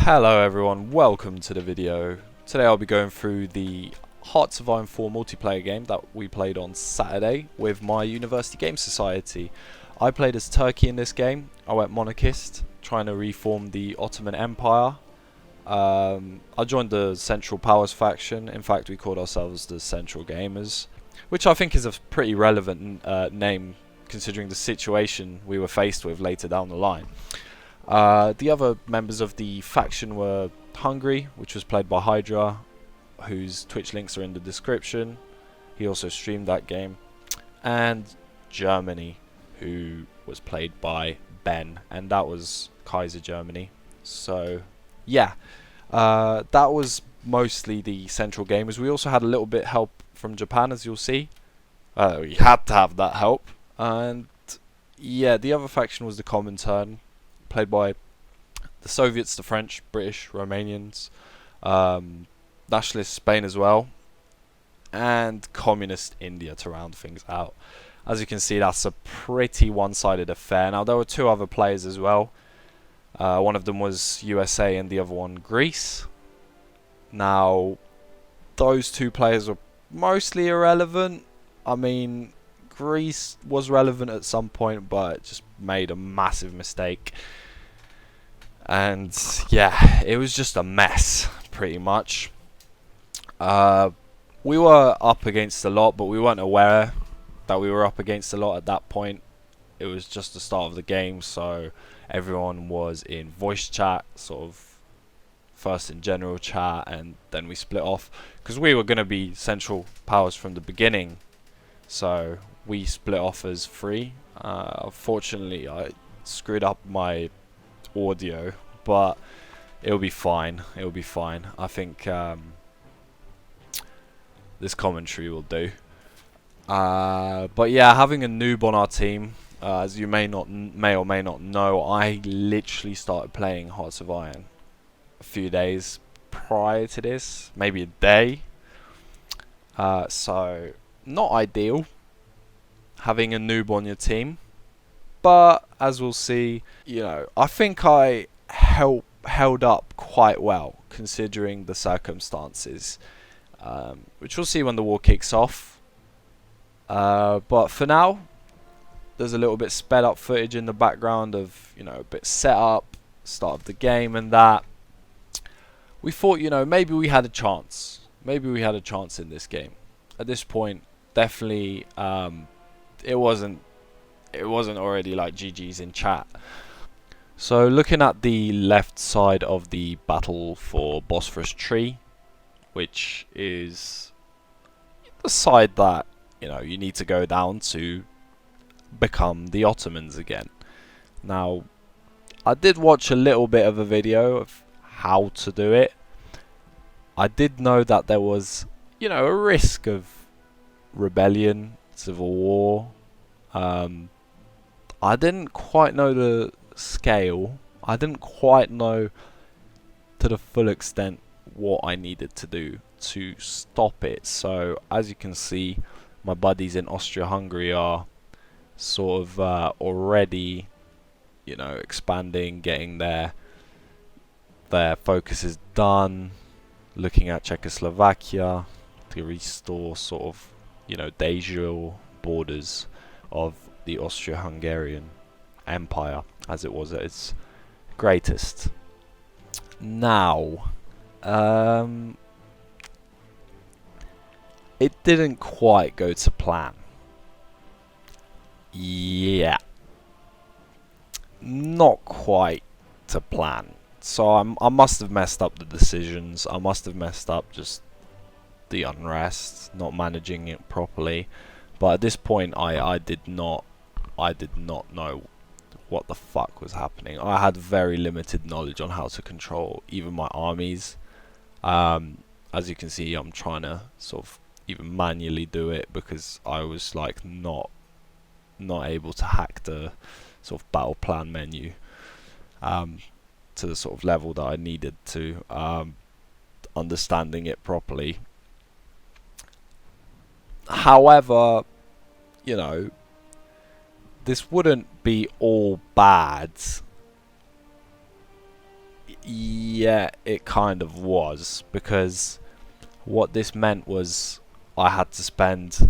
Hello everyone, welcome to the video. Today I'll be going through the HOI4 Multiplayer game that we played on Saturday with my University Game Society. I played as Turkey in this game. I went monarchist, trying to reform the Ottoman Empire. I joined the Central Powers faction. In fact, we called ourselves the Central Gamers, which I think is a pretty relevant name considering the situation we were faced with later down the line. The other members of the faction were Hungary, which was played by Hydra, whose Twitch links are in the description. He also streamed that game. And Germany, who was played by Ben, and that was Kaiser Germany. So, yeah, that was mostly the central gamers. We also had a little bit help from Japan, as you'll see. We had to have that help. And, yeah, the other faction was the Comintern, played by the Soviets, the French, British, Romanians, nationalist Spain as well, and communist India to round things out. As you can see, that's a pretty one-sided affair. Now, there were two other players as well. One of them was USA and the other one Greece. Now, those two players were mostly irrelevant. I mean, Greece was relevant at some point, but just made a massive mistake. And yeah, it was just a mess, pretty much. We were up against a lot, but we weren't aware that we were up against a lot at that point. It was just the start of the game, so everyone was in voice chat, sort of first in general chat, and then we split off because we were going to be Central Powers from the beginning. So we split off as three. Unfortunately, I screwed up my audio, but it'll be fine. It'll be fine. I think this commentary will do. But yeah, having a noob on our team, as you may or may not know, I literally started playing Hearts of Iron a few days prior to this, maybe a day. So not ideal having a noob on your team, but as we'll see, you know, I think I held up quite well considering the circumstances, which we'll see when the war kicks off. But for now, there's a little bit sped up footage in the background of, you know, a bit set up, start of the game and that. We thought, you know, maybe we had a chance. Maybe we had a chance in this game. At this point, definitely, it wasn't already like GG's in chat. So looking at the left side of the battle for Bosporus tree, which is the side that, you know, you need to go down to become the Ottomans again. Now, I did watch a little bit of a video of how to do it. I did know that there was, you know, a risk of rebellion, civil war. I didn't quite know the scale. I didn't quite know to the full extent what I needed to do to stop it. So as you can see, my buddies in Austria-Hungary are sort of already, you know, expanding, getting their focuses done, looking at Czechoslovakia to restore sort of, you know, de jure borders of the Austro-Hungarian Empire as it was at its greatest. Now, it didn't quite go to plan. Yeah, not quite to plan. So I must have messed up the decisions. I must have messed up just the unrest, not managing it properly. But at this point, I did not know what the fuck was happening. I had very limited knowledge on how to control even my armies. As you can see, I'm trying to sort of even manually do it because I was like not able to hack the sort of battle plan menu to the sort of level that I needed to, understanding it properly. However, you know, this wouldn't be all bad Yeah, it kind of was, because what this meant was I had to spend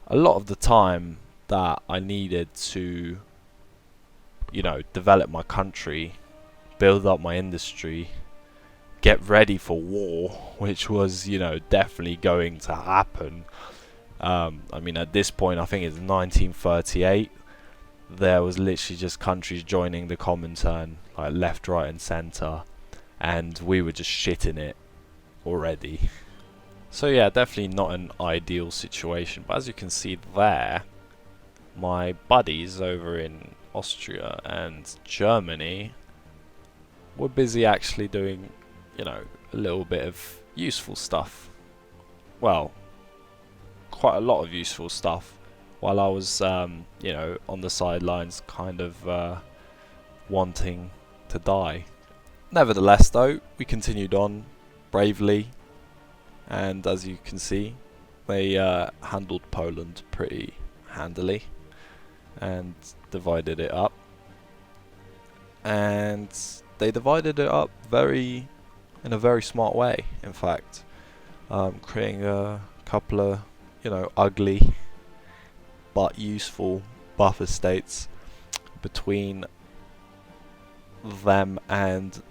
a lot of the time that I needed to, develop my country, build up my industry, get ready for war, which was, definitely going to happen. I mean, at this point, I think it's 1938. There was literally just countries joining the Comintern, like left, right, and centre, and we were just shitting it already. So yeah, definitely not an ideal situation. But as you can see there, my buddies over in Austria and Germany were busy actually doing, a little bit of useful stuff. Well, quite a lot of useful stuff, while I was, on the sidelines, kind of wanting to die. Nevertheless, though, we continued on bravely, and as you can see, they handled Poland pretty handily and divided it up. And they divided it up in a very smart way, in fact, creating a couple of, ugly but useful buffer states between them and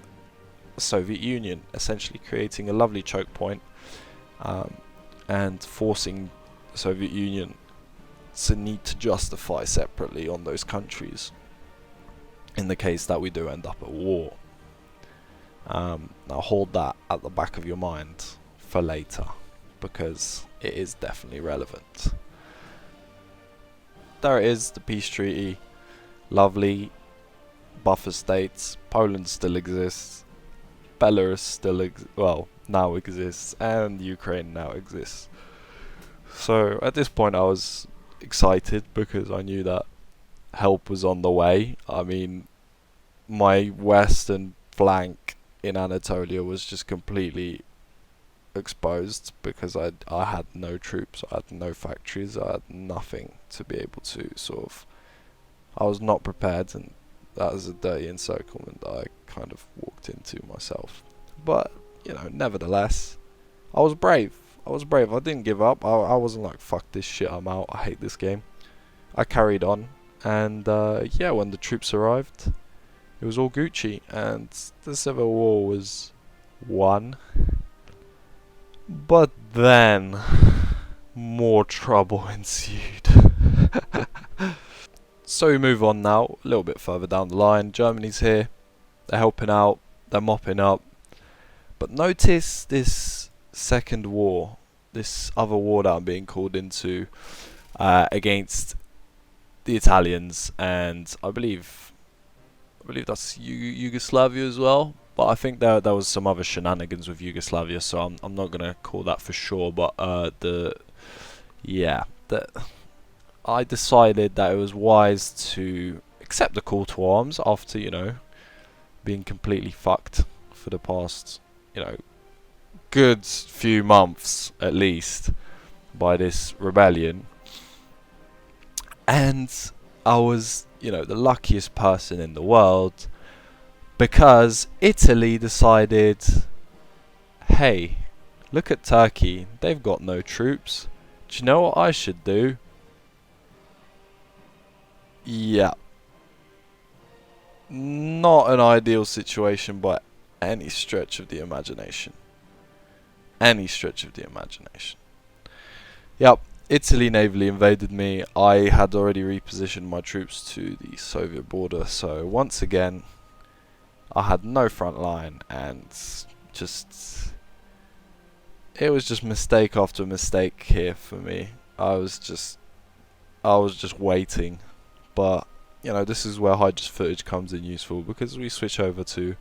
the Soviet Union, essentially creating a lovely choke point, and forcing the Soviet Union to need to justify separately on those countries in the case that we do end up at war. Now hold that at the back of your mind for later, because it is definitely relevant. There it is, the peace treaty. Lovely buffer states. Poland still exists. Belarus still now exists, and Ukraine now exists. So at this point I was excited because I knew that help was on the way. I mean, my western flank in Anatolia was just completely exposed because I had no troops, I had no factories, I had nothing to be able to I was not prepared, and that was a dirty encirclement that I kind of walked into myself. But, nevertheless, I was brave. I didn't give up. I wasn't like, fuck this shit, I'm out, I hate this game. I carried on, and when the troops arrived, it was all Gucci, and the Civil War was won. But then, more trouble ensued. So we move on now, a little bit further down the line. Germany's here, they're helping out, they're mopping up. But notice this second war, this other war that I'm being called into against the Italians, and I believe that's Yugoslavia as well. But I think there was some other shenanigans with Yugoslavia, so I'm not gonna call that for sure. But I decided that it was wise to accept the call to arms after being completely fucked for the past good few months at least by this rebellion. And I was the luckiest person in the world, because Italy decided, hey, look at Turkey, they've got no troops, do you know what I should do? Yeah, not an ideal situation by any stretch of the imagination. Yep, Italy navally invaded me. I had already repositioned my troops to the Soviet border, so once again I had no front line, and it was just mistake after mistake here for me. I was just waiting. But this is where high-just footage comes in useful, because we switch over to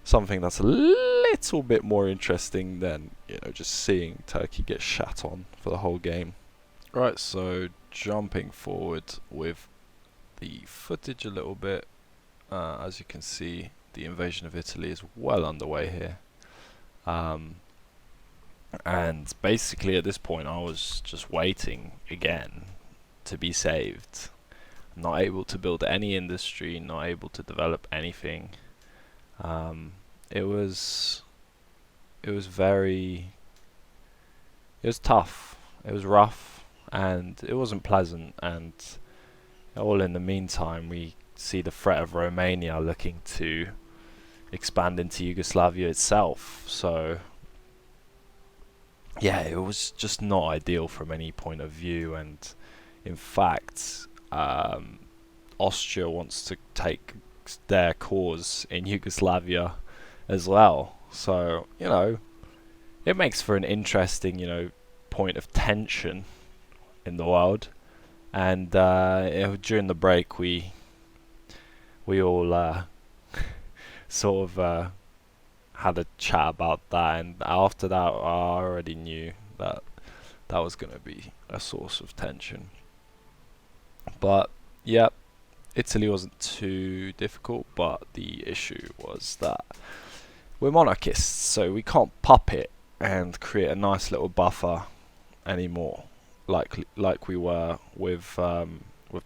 something that's a little bit more interesting than just seeing Turkey get shat on for the whole game. Right, so jumping forward with the footage a little bit, as you can see, the invasion of Italy is well underway here. And basically at this point I was just waiting again to be saved. Not able to build any industry, not able to develop anything. it was very, it was tough, it was rough, and it wasn't pleasant. And all in the meantime, we see the threat of Romania looking to expand into Yugoslavia itself. So yeah, it was just not ideal from any point of view. And in fact, Austria wants to take their cause in Yugoslavia as well. So, you know, it makes for an interesting, you know, point of tension in the world. And during the break, we all sort of had a chat about that. And after that, I already knew that that was going to be a source of tension. But yeah, Italy wasn't too difficult, but the issue was that we're monarchists, so we can't puppet and create a nice little buffer anymore, like we were with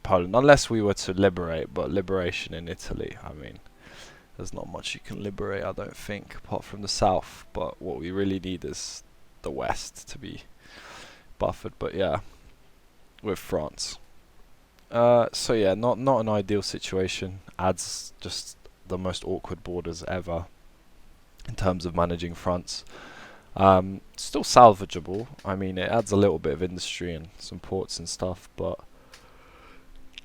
Poland, unless we were to liberate. But liberation in Italy, I mean, there's not much you can liberate, I don't think, apart from the south. But what we really need is the west to be buffered. But yeah, with France. So yeah, not an ideal situation. Adds just the most awkward borders ever in terms of managing fronts. Still salvageable. I mean, it adds a little bit of industry and some ports and stuff, but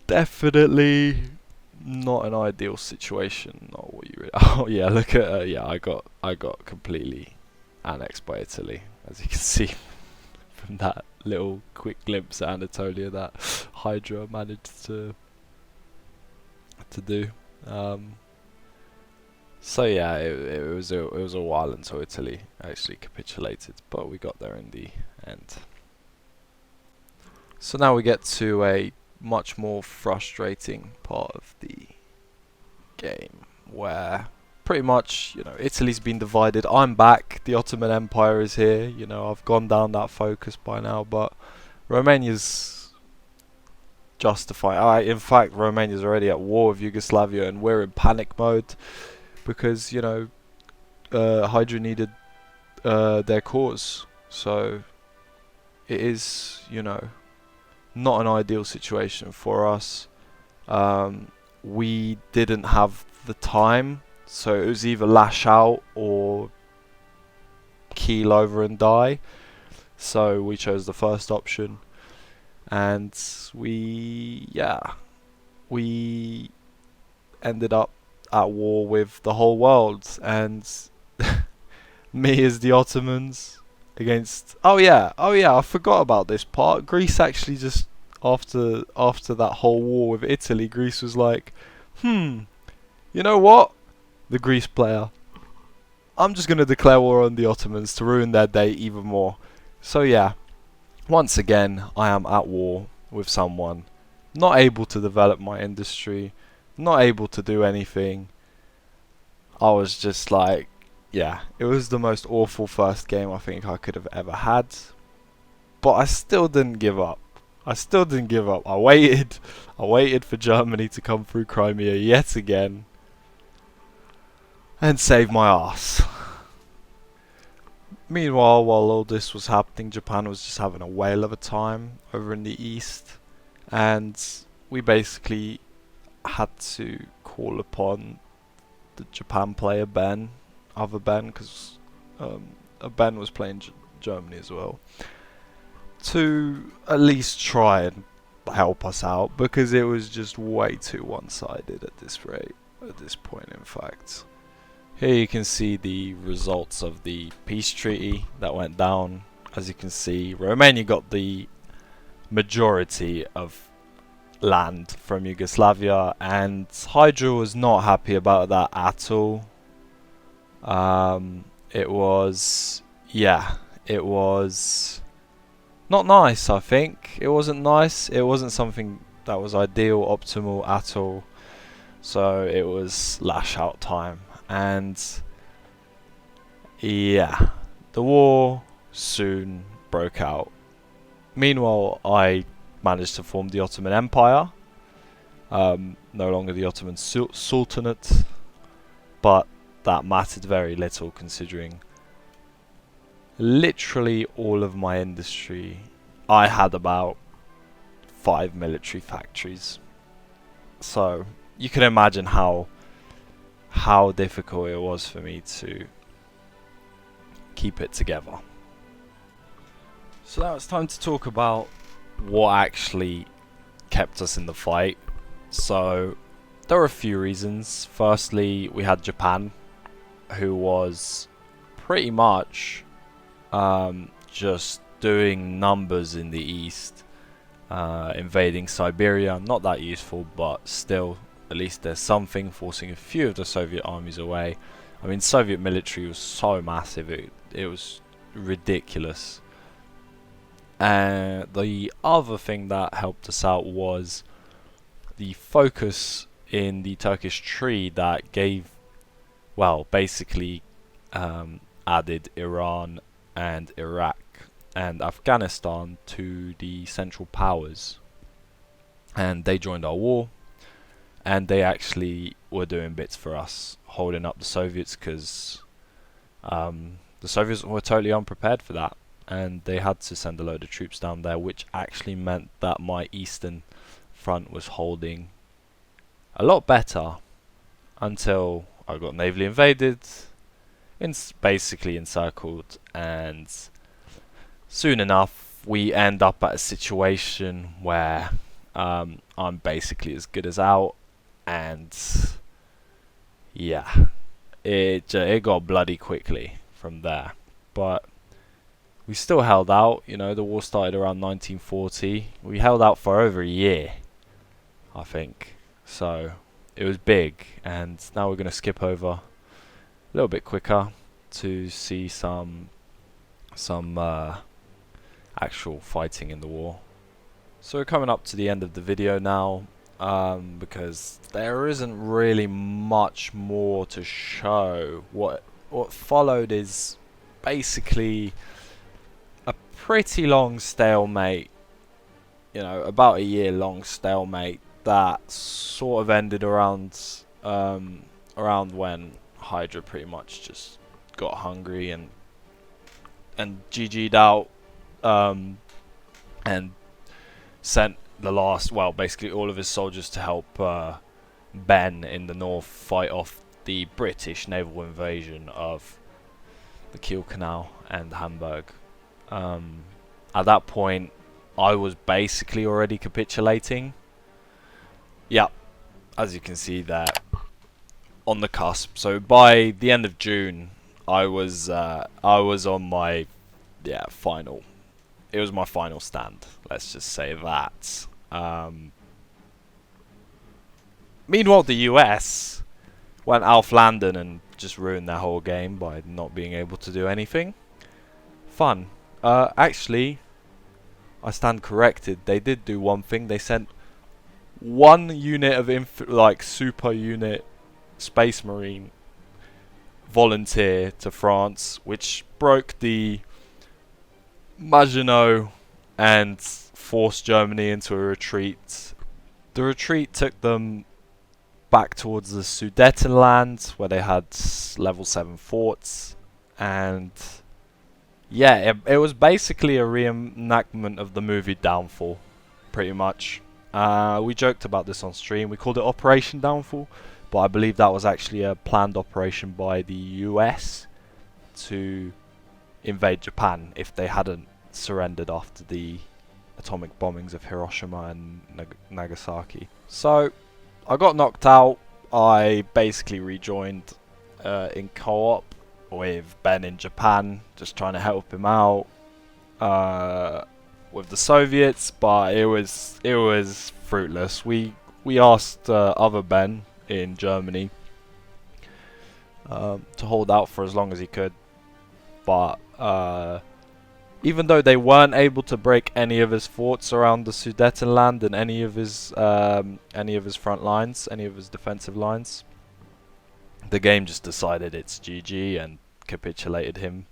definitely not an ideal situation. Not what you. Oh yeah, look at yeah. I got completely annexed by Italy, as you can see from that little quick glimpse at Anatolia that Hydra managed to do. So yeah, it was a while until Italy actually capitulated, but we got there in the end. So now we get to a much more frustrating part of the game, where pretty much, you know, Italy's been divided. I'm back. The Ottoman Empire is here. You know, I've gone down that focus by now, but Romania's justified. In fact, Romania's already at war with Yugoslavia, and we're in panic mode because, you know, Hydra needed their cause. So it is, you know, not an ideal situation for us. We didn't have the time, so it was either lash out or keel over and die. So we chose the first option, and we ended up at war with the whole world. And me as the Ottomans against I forgot about this part. Greece actually just after that whole war with Italy, Greece was like, you know what? The Greece player, I'm just gonna declare war on the Ottomans to ruin their day even more. So yeah, once again I am at war with someone, not able to develop my industry, not able to do anything. I was just like, yeah, it was the most awful first game I think I could have ever had. But I still didn't give up. I waited for Germany to come through Crimea yet again and save my ass. Meanwhile, while all this was happening, Japan was just having a whale of a time over in the east, and we basically had to call upon the Japan player Ben, other Ben, because Ben was playing Germany as well, to at least try and help us out, because it was just way too one-sided at this point, in fact. Here you can see the results of the peace treaty that went down. As you can see, Romania got the majority of land from Yugoslavia, and Hydra was not happy about that at all. It was not nice, I think. It wasn't nice. It wasn't something that was ideal, optimal at all. So it was lash out time. And yeah, the war soon broke out. Meanwhile, I managed to form the Ottoman Empire. No longer the Ottoman Sultanate, but that mattered very little, considering literally all of my industry, I had about 5 military factories. So you can imagine how difficult it was for me to keep it together. So now it's time to talk about what actually kept us in the fight. So there were a few reasons. Firstly, we had Japan, who was pretty much just doing numbers in the east, invading Siberia. Not that useful, but still, at least there's something, forcing a few of the Soviet armies away. I mean, Soviet military was so massive, it was ridiculous. And the other thing that helped us out was the focus in the Turkish tree that gave, well, basically added Iran and Iraq and Afghanistan to the Central Powers. And they joined our war, and they actually were doing bits for us, holding up the Soviets, because the Soviets were totally unprepared for that. And they had to send a load of troops down there, which actually meant that my eastern front was holding a lot better until I got navally invaded, basically encircled, and soon enough we end up at a situation where I'm basically as good as out, and yeah, it got bloody quickly from there. But we still held out. You know, the war started around 1940. We held out for over a year, I think. So it was big. And now we're going to skip over a little bit quicker to see some actual fighting in the war. So we're coming up to the end of the video now, because there isn't really much more to show. What followed is basically a pretty long stalemate, you know, about a year long stalemate that sort of ended around when Hydra pretty much just got hungry and GG'd out, and sent the last, well, basically all of his soldiers to help Ben in the north fight off the British naval invasion of the Kiel Canal and Hamburg. At that point, I was basically already capitulating. Yeah, as you can see there, on the cusp. So by the end of June, I was on my final. It was my final stand. Let's just say that. Meanwhile, the US went Alf Landon and just ruined their whole game by not being able to do anything. Fun. Actually, I stand corrected. They did do one thing. They sent one unit of super unit Space Marine volunteer to France, which broke the Maginot and forced Germany into a retreat. The retreat took them back towards the Sudetenland, where they had level 7 forts, and yeah, it was basically a reenactment of the movie Downfall, pretty much. We joked about this on stream. We called it Operation Downfall, but I believe that was actually a planned operation by the US to invade Japan if they hadn't surrendered after the atomic bombings of Hiroshima and Nagasaki. So I got knocked out. I basically rejoined in co-op with Ben in Japan, just trying to help him out with the Soviets, but it was fruitless. We asked other Ben in Germany to hold out for as long as he could, but even though they weren't able to break any of his forts around the Sudetenland and any of his front lines, any of his defensive lines, the game just decided it's GG and capitulated him.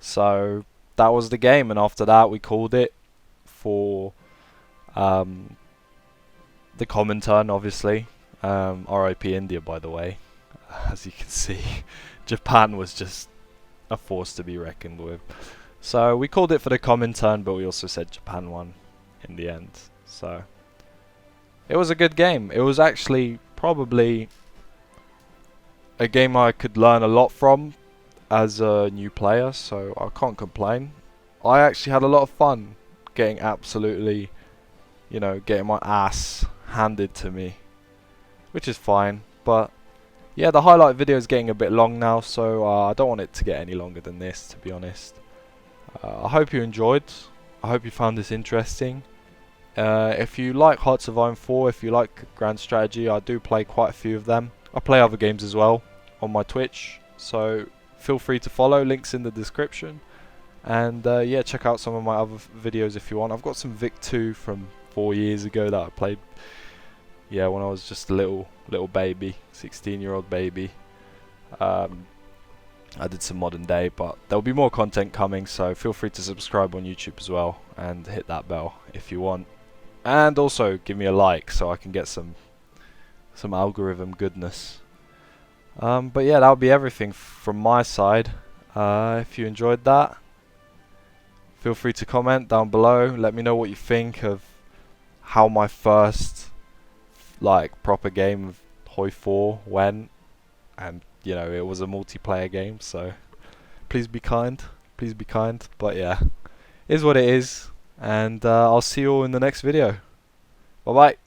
So that was the game, and after that we called it for the Comintern, obviously. RIP India, by the way. as you can see, Japan was just a force to be reckoned with. So we called it for the Comintern, but we also said Japan won in the end. So it was a good game. It was actually probably a game I could learn a lot from as a new player, so I can't complain. I actually had a lot of fun getting absolutely, getting my ass handed to me, which is fine. But yeah, the highlight video is getting a bit long now, so I don't want it to get any longer than this, to be honest. I hope you enjoyed. I hope you found this interesting. If you like Hearts of Iron 4, if you like Grand Strategy, I do play quite a few of them. I play other games as well on my Twitch, so feel free to follow, links in the description. And yeah, check out some of my other videos if you want. I've got some Vic 2 from 4 years ago that I played, yeah, when I was just a little baby, 16-year-old baby. I did some modern day, but there'll be more content coming, so feel free to subscribe on YouTube as well and hit that bell if you want. And also give me a like so I can get some algorithm goodness. But yeah, that'll be everything from my side. If you enjoyed that, feel free to comment down below. Let me know what you think of how my first proper game of HOI4 went, and it was a multiplayer game, so please be kind, but yeah, is what it is, and I'll see you all in the next video. Bye bye.